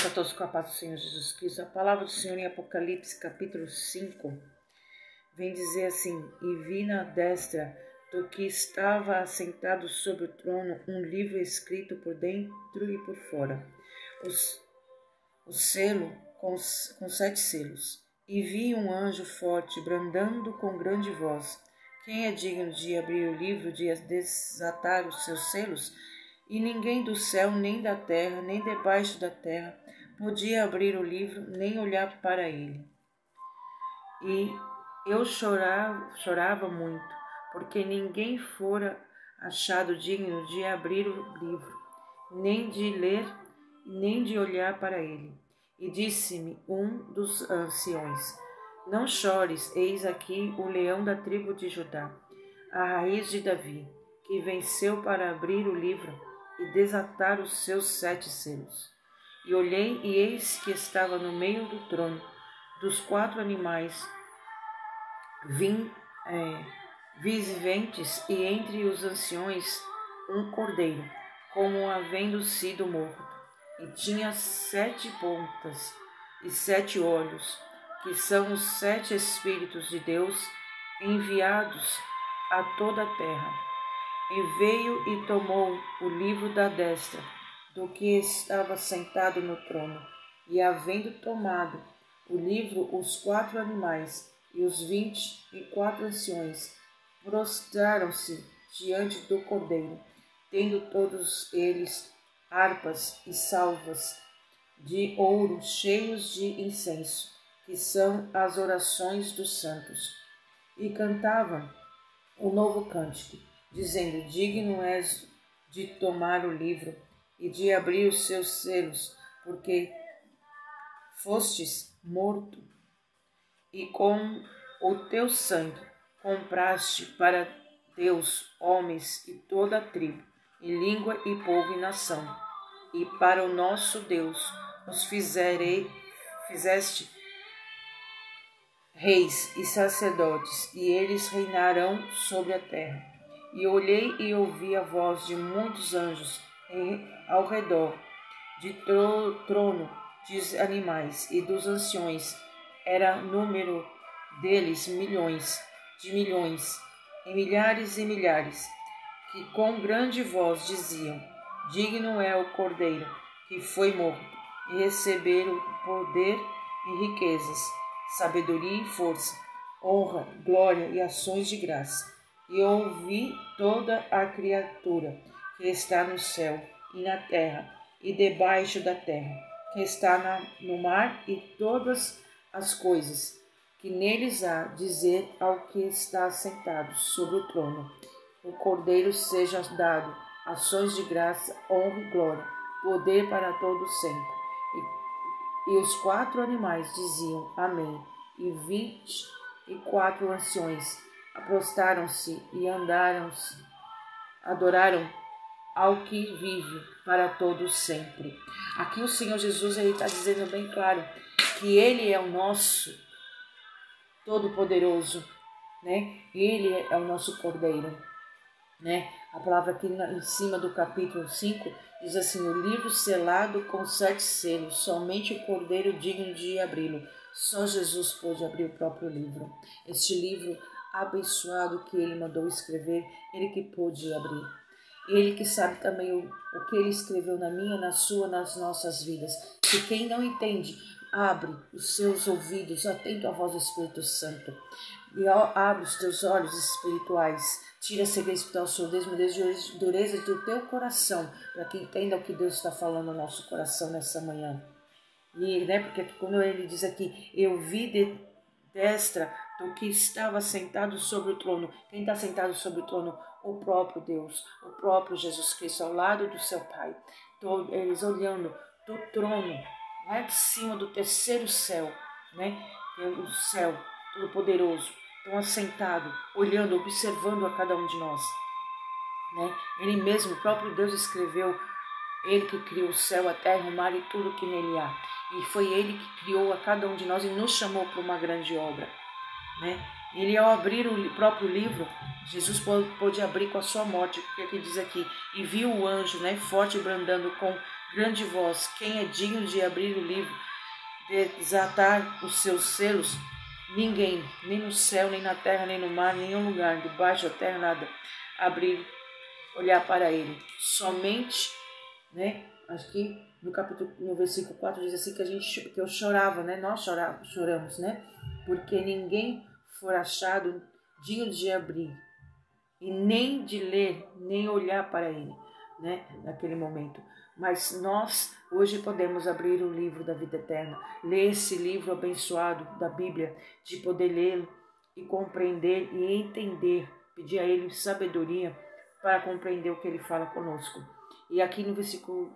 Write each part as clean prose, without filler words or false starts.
a todos com a paz do Senhor Jesus Cristo. A palavra do Senhor em Apocalipse, capítulo 5, vem dizer assim: E vi na destra do que estava assentado sobre o trono um livro escrito por dentro e por fora, o selo com 7 selos. E vi um anjo forte bradando com grande voz: Quem é digno de abrir o livro, de desatar os seus selos? E ninguém do céu, nem da terra, nem debaixo da terra, podia abrir o livro, nem olhar para ele. E eu chorava muito, porque ninguém fora achado digno de abrir o livro, nem de ler, nem de olhar para ele. E disse-me um dos anciões: Não chores, eis aqui o leão da tribo de Judá, a raiz de Davi, que venceu para abrir o livro e desatar os seus 7 selos. E olhei, e eis que estava no meio do trono, dos 4 animais viventes, e entre os anciões um cordeiro, como havendo sido morto, e tinha 7 pontas e 7 olhos, que são os 7 Espíritos de Deus enviados a toda a terra. E veio e tomou o livro da destra do que estava sentado no trono. E havendo tomado o livro, os 4 animais e os 24 anciões prostraram-se diante do cordeiro, tendo todos eles harpas e salvas de ouro cheios de incenso, que são as orações dos santos. E cantavam o novo cântico, dizendo: Digno és de tomar o livro e de abrir os seus selos, porque fostes morto, e com o teu sangue compraste para Deus homens e toda a tribo, e língua e povo e nação, e para o nosso Deus os fizeste reis e sacerdotes, e eles reinarão sobre a terra. E olhei e ouvi a voz de muitos anjos ao redor de trono, de animais e dos anciões. Era número deles milhões de milhões, e milhares, que com grande voz diziam: Digno é o Cordeiro que foi morto, e receber o poder e riquezas, sabedoria e força, honra, glória e ações de graça. E ouvi toda a criatura que está no céu e na terra e debaixo da terra, que está no mar, e todas as coisas que neles há, dizer ao que está sentado sobre o trono: O Cordeiro seja dado ações de graça, honra e glória, poder para todos sempre. E os 4 animais diziam: Amém. E 24 anciões prostraram-se e adoraram ao que vive para todos sempre. Aqui o Senhor Jesus está dizendo bem claro que Ele é o nosso Todo-Poderoso, né? Ele é o nosso Cordeiro, né? A palavra aqui em cima do capítulo 5 diz assim: o livro selado com 7 selos, somente o Cordeiro digno de abri-lo. Só Jesus pôde abrir o próprio livro. Este livro abençoado que Ele mandou escrever, Ele que pôde abrir. Ele que sabe também o que Ele escreveu na minha, na sua, nas nossas vidas. Se quem não entende, abre os seus ouvidos, atento à voz do Espírito Santo. E abre os teus olhos espirituais. Tira a cegueira espiritual, surdez, dureza do teu coração, para que entenda o que Deus está falando no nosso coração nessa manhã. E, né, porque quando Ele diz aqui: eu vi de destra do que estava sentado sobre o trono. Quem está sentado sobre o trono? O próprio Deus, o próprio Jesus Cristo, ao lado do seu Pai. Eles olhando do trono, lá de cima do terceiro céu, né? O céu todo-poderoso, estão assentado, olhando, observando a cada um de nós, né? Ele mesmo, o próprio Deus escreveu, Ele que criou o céu, a terra, o mar e tudo que nele há. E foi Ele que criou a cada um de nós e nos chamou para uma grande obra, né? Ele, ao abrir o próprio livro, Jesus pôde abrir com a sua morte, porque aqui diz aqui: e viu o anjo, né, forte, brandando com grande voz: quem é digno de abrir o livro, desatar os seus selos? Ninguém, nem no céu, nem na terra, nem no mar, nem em nenhum lugar, debaixo da terra, nada. Abrir, olhar para ele. Somente, né? Acho que no versículo 4 diz assim que eu chorava, né? Nós choramos, né? Porque ninguém for achado digno de abrir e nem de ler, nem olhar para ele, né? Naquele momento. Mas nós hoje podemos abrir o livro da vida eterna, ler esse livro abençoado da Bíblia, de poder lê-lo e compreender e entender, pedir a ele sabedoria para compreender o que ele fala conosco. E aqui no versículo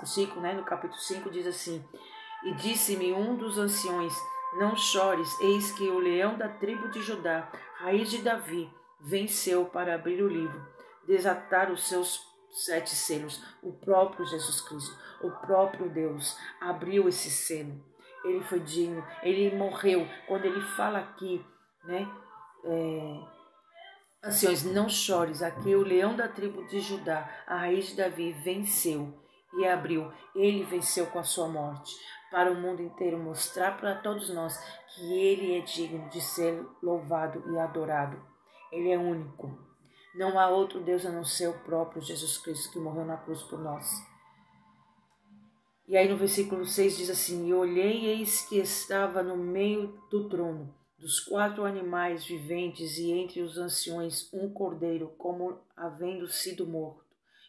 5, né? No capítulo 5 diz assim: e disse-me um dos anciões: não chores, eis que o leão da tribo de Judá, raiz de Davi, venceu para abrir o livro, desatar os seus 7 selos. O próprio Jesus Cristo, o próprio Deus, abriu esse selo. Ele foi digno, ele morreu. Quando ele fala aqui, né? Anciões, não chores, aqui o leão da tribo de Judá, a raiz de Davi, venceu e abriu. Ele venceu com a sua morte, para o mundo inteiro mostrar para todos nós que ele é digno de ser louvado e adorado. Ele é único. Não há outro Deus a não ser o próprio Jesus Cristo que morreu na cruz por nós. E aí no versículo 6 diz assim: e olhei, eis que estava no meio do trono, dos 4 animais viventes e entre os anciões um cordeiro, como havendo sido morto.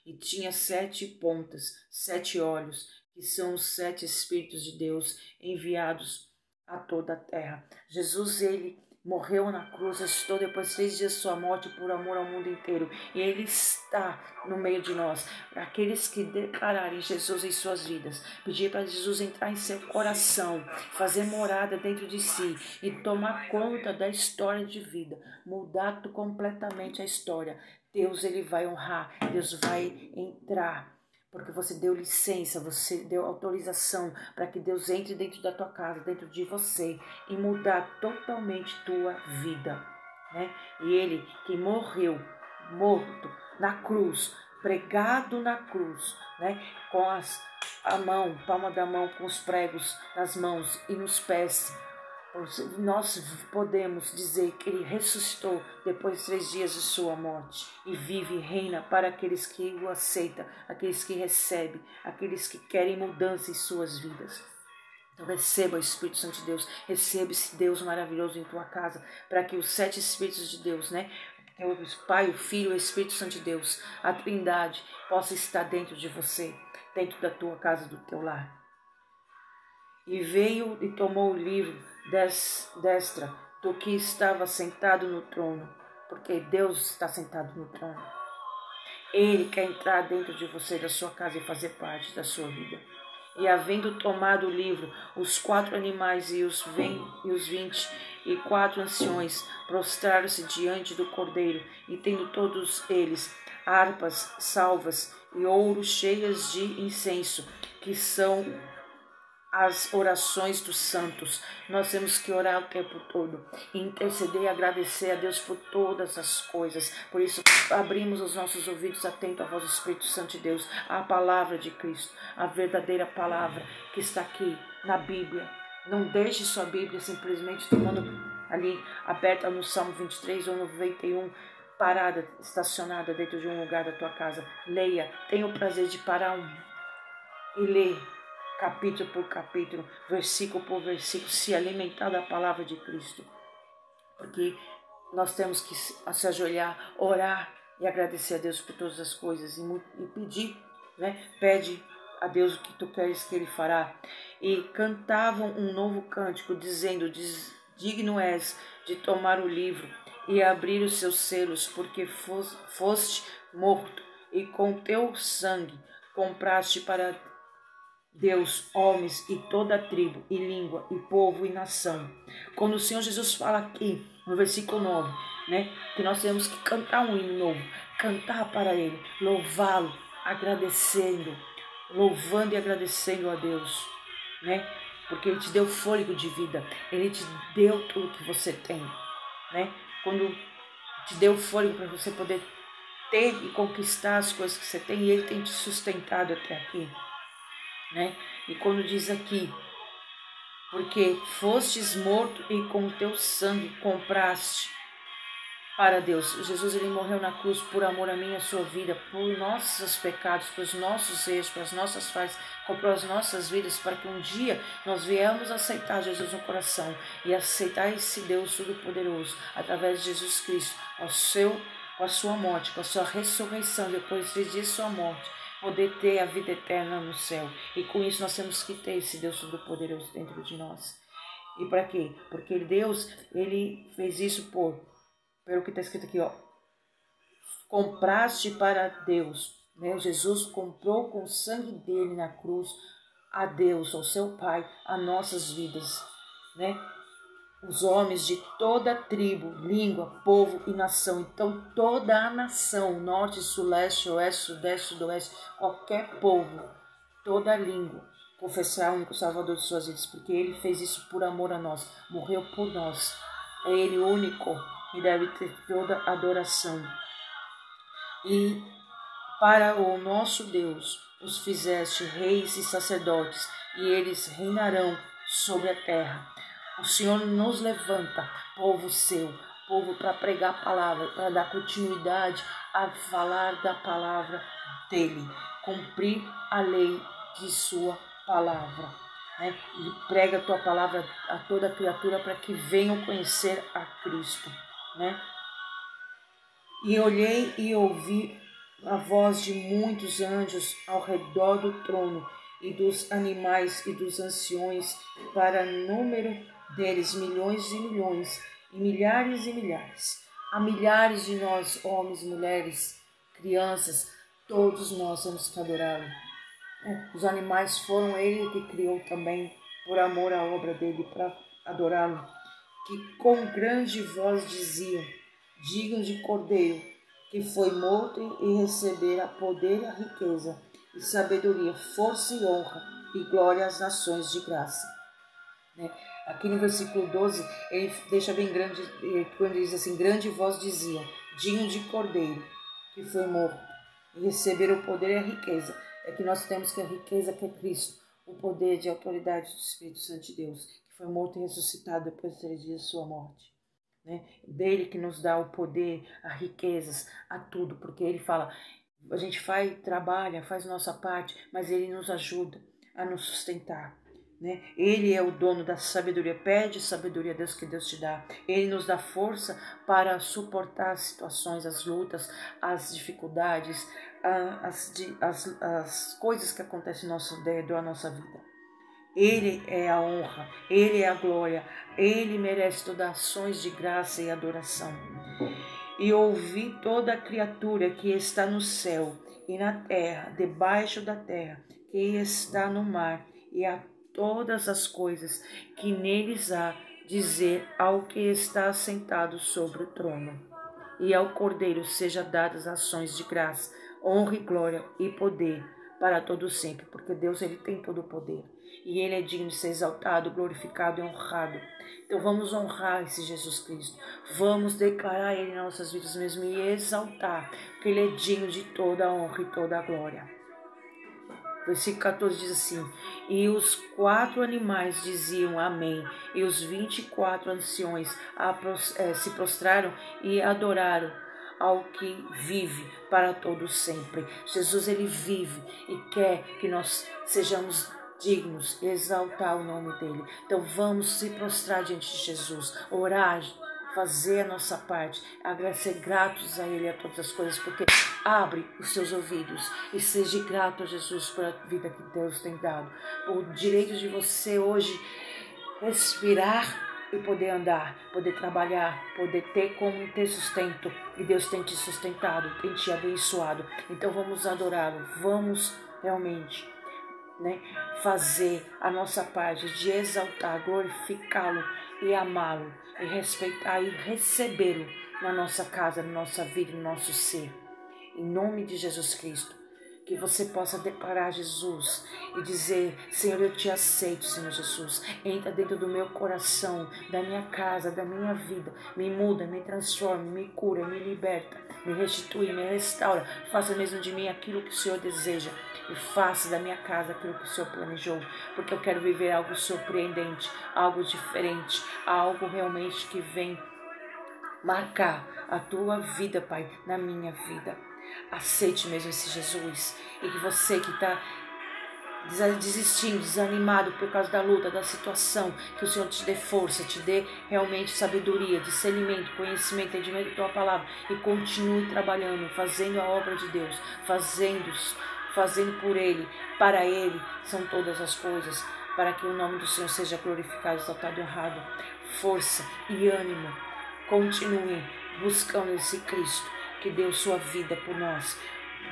E tinha 7 pontas, 7 olhos, que são os 7 Espíritos de Deus enviados a toda a terra. Jesus, ele morreu na cruz, ressuscitou depois de 3 dias de sua morte por amor ao mundo inteiro. E ele está no meio de nós. Para aqueles que declararem Jesus em suas vidas, pedir para Jesus entrar em seu coração, fazer morada dentro de si e tomar conta da história de vida, mudar completamente a história. Deus, ele vai honrar, Deus vai entrar. Porque você deu licença, você deu autorização para que Deus entre dentro da tua casa, dentro de você e mudar totalmente tua vida, né? E ele que morreu, morto na cruz, pregado na cruz, né? Com a mão, palma da mão, com os pregos nas mãos e nos pés. Nós podemos dizer que ele ressuscitou depois de 3 dias de sua morte e vive e reina para aqueles que o aceitam, aqueles que recebem, aqueles que querem mudança em suas vidas. Então receba o Espírito Santo de Deus, receba esse Deus maravilhoso em tua casa, para que os 7 Espíritos de Deus, né? O Pai, o Filho e o Espírito Santo de Deus, a Trindade, possa estar dentro de você, dentro da tua casa, do teu lar. E veio e tomou o livro destra do que estava sentado no trono, porque Deus está sentado no trono. Ele quer entrar dentro de você, da sua casa, e fazer parte da sua vida. E havendo tomado o livro, os 4 animais e os 24 anciões prostraram-se diante do cordeiro, e tendo todos eles harpas, salvas e ouro cheias de incenso, que são as orações dos santos. Nós temos que orar o tempo todo, interceder e agradecer a Deus por todas as coisas. Por isso, abrimos os nossos ouvidos atentos à voz do Espírito Santo de Deus, à palavra de Cristo, a verdadeira palavra que está aqui na Bíblia. Não deixe sua Bíblia simplesmente tomando ali aberta no Salmo 23 ou no 91, parada, estacionada dentro de um lugar da tua casa. Leia, tenha o prazer de parar e ler capítulo por capítulo, versículo por versículo, se alimentar da palavra de Cristo. Porque nós temos que se ajoelhar, orar e agradecer a Deus por todas as coisas e pedir, né? Pede a Deus o que tu queres que Ele fará. E cantavam um novo cântico, dizendo: digno és de tomar o livro e abrir os seus selos, porque foste morto e com teu sangue compraste para Deus, homens e toda a tribo, e língua, e povo, e nação. Quando o Senhor Jesus fala aqui, no versículo 9, né, que nós temos que cantar um hino novo, cantar para Ele, louvá-lo, agradecendo, louvando e agradecendo a Deus, né, porque Ele te deu fôlego de vida, Ele te deu tudo que você tem, né, quando te deu fôlego para você poder ter e conquistar as coisas que você tem, e Ele tem te sustentado até aqui, né? E quando diz aqui, porque fostes morto e com o teu sangue compraste para Deus. Jesus, ele morreu na cruz por amor a mim e a sua vida, por nossos pecados, pelos nossos erros, pelas nossas falhas, comprou as nossas vidas para que um dia nós viemos aceitar Jesus no coração e aceitar esse Deus Todo-Poderoso através de Jesus Cristo, com a sua morte, com a sua ressurreição, depois de sua morte, poder ter a vida eterna no céu. E com isso nós temos que ter esse Deus Todo-Poderoso dentro de nós. E para quê? Porque Deus, ele fez isso pelo que está escrito aqui, ó. Compraste para Deus, né? Jesus comprou com o sangue dele na cruz a Deus, ao seu Pai, as nossas vidas, né? Os homens de toda tribo, língua, povo e nação. Então, toda a nação, norte, sul, leste, oeste, sudeste, sudoeste, qualquer povo, toda a língua, confessar o único Salvador de suas vidas, porque Ele fez isso por amor a nós, morreu por nós. É Ele o único que deve ter toda adoração. E para o nosso Deus os fizeste reis e sacerdotes, e eles reinarão sobre a terra. O Senhor nos levanta, povo seu, povo para pregar a palavra, para dar continuidade a falar da palavra dele, cumprir a lei de sua palavra, né? E prega a tua palavra a toda criatura para que venham conhecer a Cristo, né? E olhei e ouvi a voz de muitos anjos ao redor do trono e dos animais e dos anciões, para número deles milhões de milhões e milhares. Há milhares de nós, homens, mulheres, crianças, todos nós temos que adorá-lo. Os animais foram ele que criou também, por amor à obra dele, para adorá-lo, que com grande voz diziam: digno de Cordeiro, que foi morto e recebera poder e a riqueza, e sabedoria, força e honra, e glória às nações de graça. Aqui no versículo 12, ele deixa bem grande, quando diz assim: grande voz dizia, digno de Cordeiro, que foi morto, e receber o poder e a riqueza. É que nós temos que a riqueza que é Cristo, o poder de autoridade do Espírito Santo de Deus, que foi morto e ressuscitado depois de 3 dias de sua morte. Né? Dele que nos dá o poder, as riquezas, a tudo, porque ele fala, a gente trabalha, faz nossa parte, mas ele nos ajuda a nos sustentar. Né? Ele é o dono da sabedoria, pede sabedoria a Deus que Deus te dá. Ele nos dá força para suportar as situações, as lutas, as dificuldades, as coisas que acontecem ao nosso redor, à nossa vida. Ele é a honra, Ele é a glória, Ele merece todas as ações de graça e adoração. E ouvi toda a criatura que está no céu e na terra, debaixo da terra, que está no mar, e a todas as coisas que neles há, dizer ao que está sentado sobre o trono. E ao Cordeiro seja dadas ações de graça, honra e glória e poder para todo sempre, porque Deus, ele tem todo o poder. E ele é digno de ser exaltado, glorificado e honrado. Então vamos honrar esse Jesus Cristo. Vamos declarar ele nas nossas vidas mesmo e exaltar, porque ele é digno de toda a honra e toda a glória. Versículo 14 diz assim: e os 4 animais diziam amém, e os 24 anciões se prostraram e adoraram ao que vive para todo sempre. Jesus, ele vive e quer que nós sejamos dignos de exaltar o nome dele. Então vamos se prostrar diante de Jesus, orar, fazer a nossa parte, agradecer, gratos a Ele a todas as coisas, porque abre os seus ouvidos e seja grato a Jesus pela vida que Deus tem dado, por direito de você hoje respirar e poder andar, poder trabalhar, poder ter sustento, e Deus tem te sustentado, tem te abençoado. Então vamos adorá-lo, vamos realmente fazer a nossa parte de exaltar, glorificá-lo e amá-lo e respeitar e recebê-lo na nossa casa, na nossa vida, no nosso ser. Em nome de Jesus Cristo. Que você possa deparar, Jesus, e dizer: Senhor, eu te aceito, Senhor Jesus. Entra dentro do meu coração, da minha casa, da minha vida. Me muda, me transforma, me cura, me liberta, me restitui, me restaura. Faça mesmo de mim aquilo que o Senhor deseja. E faça da minha casa aquilo que o Senhor planejou. Porque eu quero viver algo surpreendente, algo diferente, algo realmente que vem marcar a tua vida, Pai, na minha vida. Aceite mesmo esse Jesus. E que você que está desistindo, desanimado por causa da luta, da situação, que o Senhor te dê força, te dê realmente sabedoria, discernimento, conhecimento, entendimento da tua palavra. E continue trabalhando, fazendo a obra de Deus, fazendo por Ele, para Ele são todas as coisas, para que o nome do Senhor seja glorificado, exaltado e honrado. Força e ânimo. Continue buscando esse Cristo que deu sua vida por nós,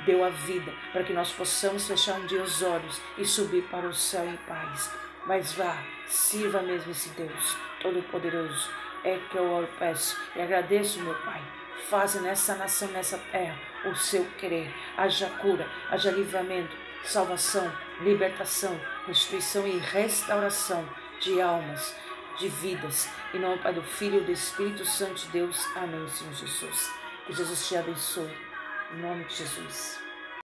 deu a vida para que nós possamos fechar um dia os olhos e subir para o céu em paz. Mas vá, sirva mesmo esse Deus Todo-Poderoso. É que eu peço e agradeço, meu Pai. Faça nessa nação, nessa terra, o seu querer. Haja cura, haja livramento, salvação, libertação, restituição e restauração de almas, de vidas. Em nome do Pai, do Filho e do Espírito Santo de Deus. Amém, Senhor Jesus. Que Jesus te abençoe. Em nome de Jesus.